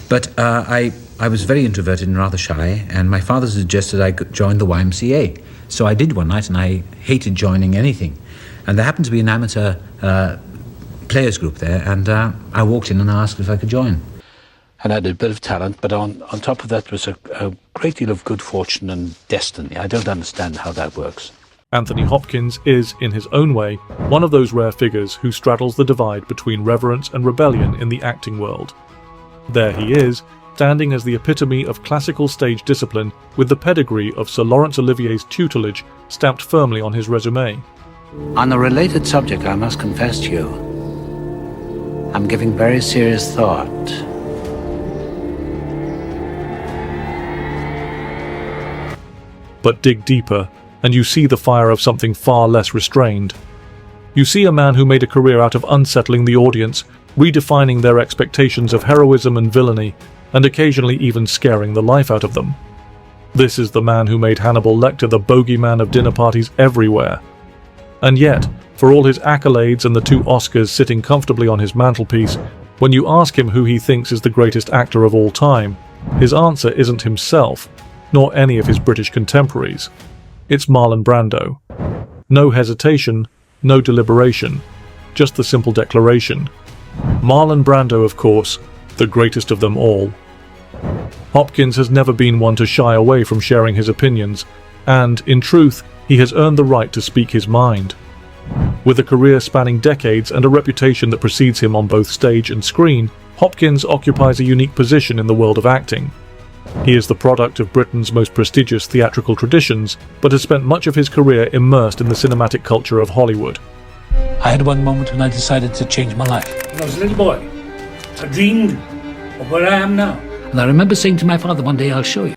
But I was very introverted and rather shy, and my father suggested I could join the YMCA. So I did one night, and I hated joining anything. And there happened to be an amateur players group there, and I walked in and asked if I could join. And I had a bit of talent, but on top of that was a great deal of good fortune and destiny. I don't understand how that works. Anthony Hopkins is, in his own way, one of those rare figures who straddles the divide between reverence and rebellion in the acting world. There he is, standing as the epitome of classical stage discipline with the pedigree of Sir Laurence Olivier's tutelage stamped firmly on his resume. On a related subject, I must confess to you, I'm giving very serious thought. But dig deeper, and you see the fire of something far less restrained. You see a man who made a career out of unsettling the audience, redefining their expectations of heroism and villainy, and occasionally even scaring the life out of them. This is the man who made Hannibal Lecter the bogeyman of dinner parties everywhere. And yet, for all his accolades and the 2 Oscars sitting comfortably on his mantelpiece, when you ask him who he thinks is the greatest actor of all time, his answer isn't himself, nor any of his British contemporaries. It's Marlon Brando. No hesitation, no deliberation, just the simple declaration. Marlon Brando, of course, the greatest of them all. Hopkins has never been one to shy away from sharing his opinions, and, in truth, he has earned the right to speak his mind. With a career spanning decades and a reputation that precedes him on both stage and screen, Hopkins occupies a unique position in the world of acting. He is the product of Britain's most prestigious theatrical traditions, but has spent much of his career immersed in the cinematic culture of Hollywood. I had one moment when I decided to change my life. When I was a little boy, I dreamed of where I am now. And I remember saying to my father, one day I'll show you.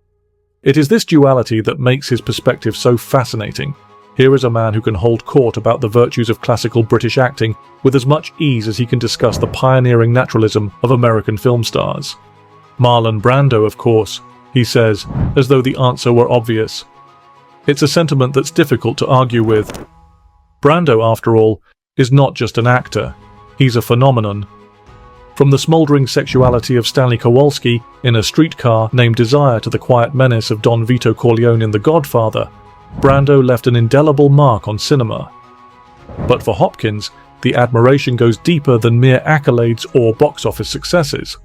It is this duality that makes his perspective so fascinating. Here is a man who can hold court about the virtues of classical British acting with as much ease as he can discuss the pioneering naturalism of American film stars. Marlon Brando, of course, he says, as though the answer were obvious. It's a sentiment that's difficult to argue with. Brando, after all, is not just an actor. He's a phenomenon. From the smouldering sexuality of Stanley Kowalski in A Streetcar Named Desire to the quiet menace of Don Vito Corleone in The Godfather, Brando left an indelible mark on cinema. But for Hopkins, the admiration goes deeper than mere accolades or box office successes.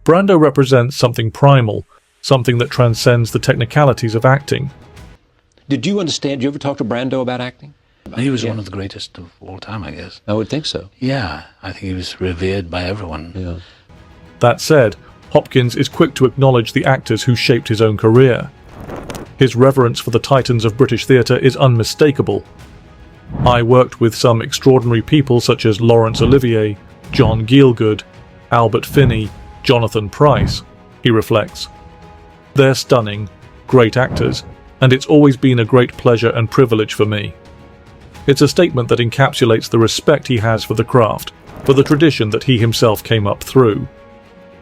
Brando represents something primal, something that transcends the technicalities of acting. Did you understand? Did you ever talk to Brando about acting? He was one of the greatest of all time, I guess. I would think so. Yeah, I think he was revered by everyone. Yeah. That said, Hopkins is quick to acknowledge the actors who shaped his own career. His reverence for the titans of British theatre is unmistakable. I worked with some extraordinary people such as Laurence Olivier, John Gielgud, Albert Finney, Jonathan Pryce, he reflects. They're stunning, great actors, and it's always been a great pleasure and privilege for me. It's a statement that encapsulates the respect he has for the craft, for the tradition that he himself came up through.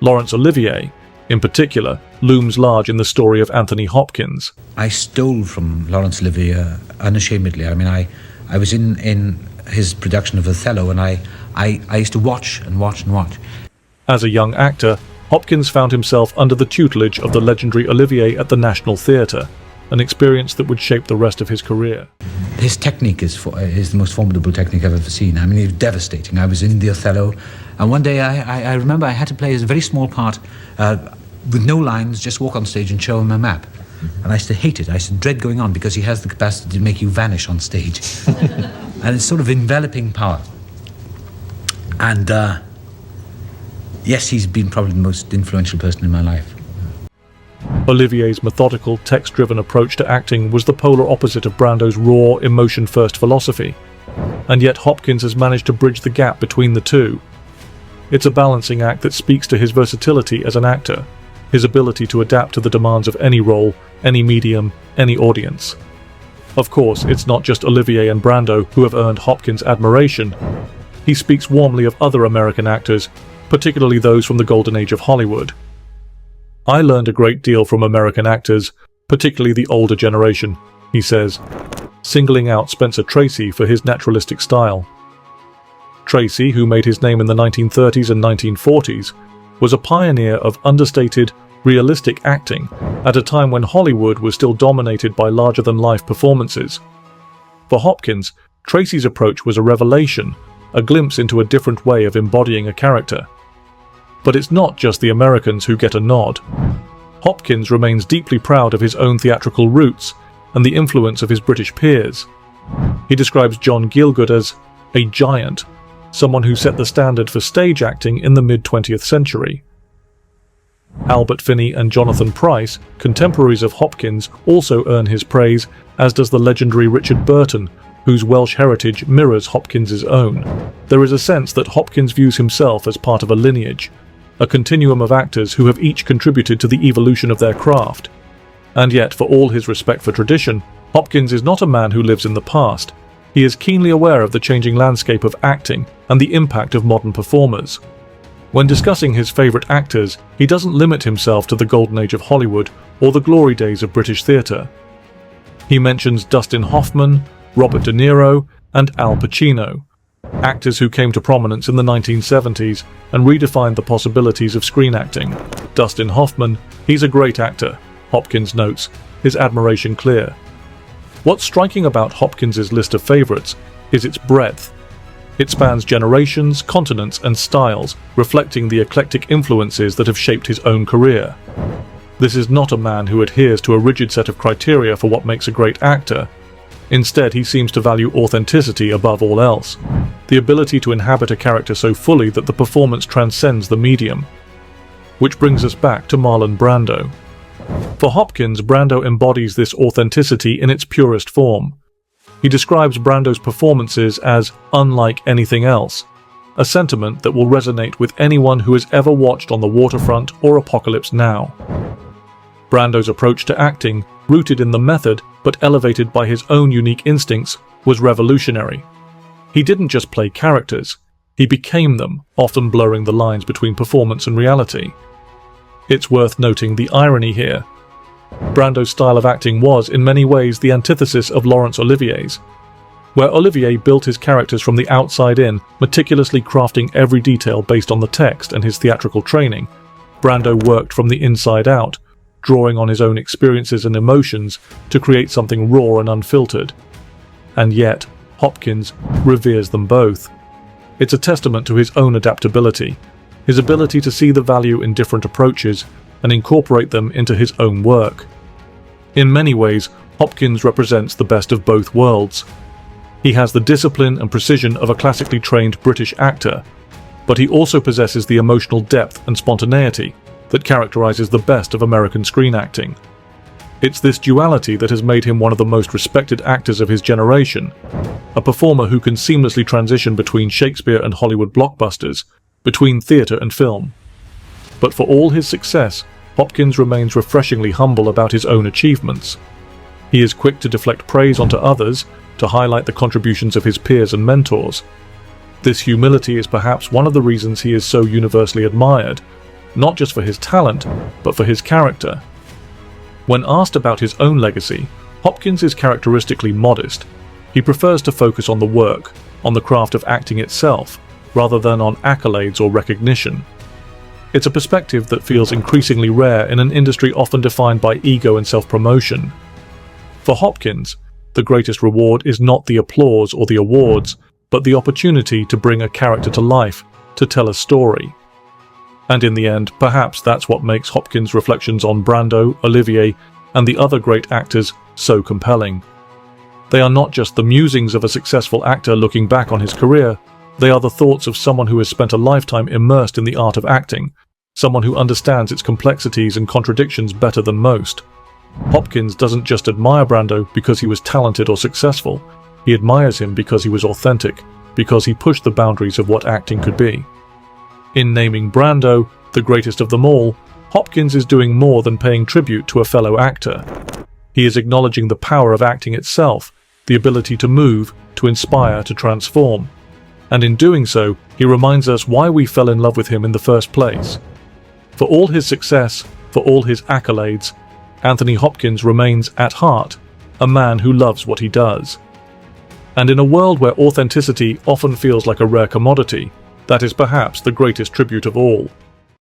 Laurence Olivier, in particular, looms large in the story of Anthony Hopkins. I stole from Laurence Olivier unashamedly. I mean, I was in his production of Othello, and I used to watch and watch and watch. As a young actor, Hopkins found himself under the tutelage of the legendary Olivier at the National Theatre, an experience that would shape the rest of his career. His technique is the most formidable technique I've ever seen. I mean, it was devastating. I was in the Othello, and one day I remember I had to play a very small part with no lines, just walk on stage and show him a map. And I used to hate it. I used to dread going on because he has the capacity to make you vanish on stage. And it's sort of enveloping power. And yes, he's been probably the most influential person in my life. Olivier's methodical, text-driven approach to acting was the polar opposite of Brando's raw, emotion-first philosophy. And yet Hopkins has managed to bridge the gap between the two. It's a balancing act that speaks to his versatility as an actor, his ability to adapt to the demands of any role, any medium, any audience. Of course, it's not just Olivier and Brando who have earned Hopkins' admiration. He speaks warmly of other American actors, particularly those from the golden age of Hollywood. I learned a great deal from American actors, particularly the older generation, he says, singling out Spencer Tracy for his naturalistic style. Tracy, who made his name in the 1930s and 1940s, was a pioneer of understated, realistic acting at a time when Hollywood was still dominated by larger-than-life performances. For Hopkins, Tracy's approach was a revelation, a glimpse into a different way of embodying a character. But it's not just the Americans who get a nod. Hopkins remains deeply proud of his own theatrical roots and the influence of his British peers. He describes John Gielgud as a giant, someone who set the standard for stage acting in the mid-20th century. Albert Finney and Jonathan Pryce, contemporaries of Hopkins, also earn his praise, as does the legendary Richard Burton, whose Welsh heritage mirrors Hopkins's own. There is a sense that Hopkins views himself as part of a lineage, a continuum of actors who have each contributed to the evolution of their craft. And yet, for all his respect for tradition, Hopkins is not a man who lives in the past. He is keenly aware of the changing landscape of acting and the impact of modern performers. When discussing his favourite actors, he doesn't limit himself to the golden age of Hollywood or the glory days of British theatre. He mentions Dustin Hoffman, Robert De Niro, and Al Pacino, actors who came to prominence in the 1970s and redefined the possibilities of screen acting. Dustin Hoffman, he's a great actor, Hopkins notes, his admiration clear. What's striking about Hopkins's list of favourites is its breadth. It spans generations, continents, and styles, reflecting the eclectic influences that have shaped his own career. This is not a man who adheres to a rigid set of criteria for what makes a great actor. Instead, he seems to value authenticity above all else, the ability to inhabit a character so fully that the performance transcends the medium. Which brings us back to Marlon Brando. For Hopkins, Brando embodies this authenticity in its purest form. He describes Brando's performances as unlike anything else, a sentiment that will resonate with anyone who has ever watched On the Waterfront or Apocalypse Now. Brando's approach to acting, rooted in the method but elevated by his own unique instincts, was revolutionary. He didn't just play characters, he became them, often blurring the lines between performance and reality. It's worth noting the irony here. Brando's style of acting was, in many ways, the antithesis of Laurence Olivier's. Where Olivier built his characters from the outside in, meticulously crafting every detail based on the text and his theatrical training, Brando worked from the inside out, drawing on his own experiences and emotions to create something raw and unfiltered. And yet, Hopkins reveres them both. It's a testament to his own adaptability, his ability to see the value in different approaches and incorporate them into his own work. In many ways, Hopkins represents the best of both worlds. He has the discipline and precision of a classically trained British actor, but he also possesses the emotional depth and spontaneity that characterizes the best of American screen acting. It's this duality that has made him one of the most respected actors of his generation, a performer who can seamlessly transition between Shakespeare and Hollywood blockbusters, between theatre and film. But for all his success, Hopkins remains refreshingly humble about his own achievements. He is quick to deflect praise onto others, to highlight the contributions of his peers and mentors. This humility is perhaps one of the reasons he is so universally admired, not just for his talent, but for his character. When asked about his own legacy, Hopkins is characteristically modest. He prefers to focus on the work, on the craft of acting itself, rather than on accolades or recognition. It's a perspective that feels increasingly rare in an industry often defined by ego and self-promotion. For Hopkins, the greatest reward is not the applause or the awards, but the opportunity to bring a character to life, to tell a story. And in the end, perhaps that's what makes Hopkins' reflections on Brando, Olivier, and the other great actors so compelling. They are not just the musings of a successful actor looking back on his career, they are the thoughts of someone who has spent a lifetime immersed in the art of acting, someone who understands its complexities and contradictions better than most. Hopkins doesn't just admire Brando because he was talented or successful, he admires him because he was authentic, because he pushed the boundaries of what acting could be. In naming Brando, the greatest of them all, Hopkins is doing more than paying tribute to a fellow actor. He is acknowledging the power of acting itself, the ability to move, to inspire, to transform. And in doing so, he reminds us why we fell in love with him in the first place. For all his success, for all his accolades, Anthony Hopkins remains, at heart, a man who loves what he does. And in a world where authenticity often feels like a rare commodity, that is perhaps the greatest tribute of all.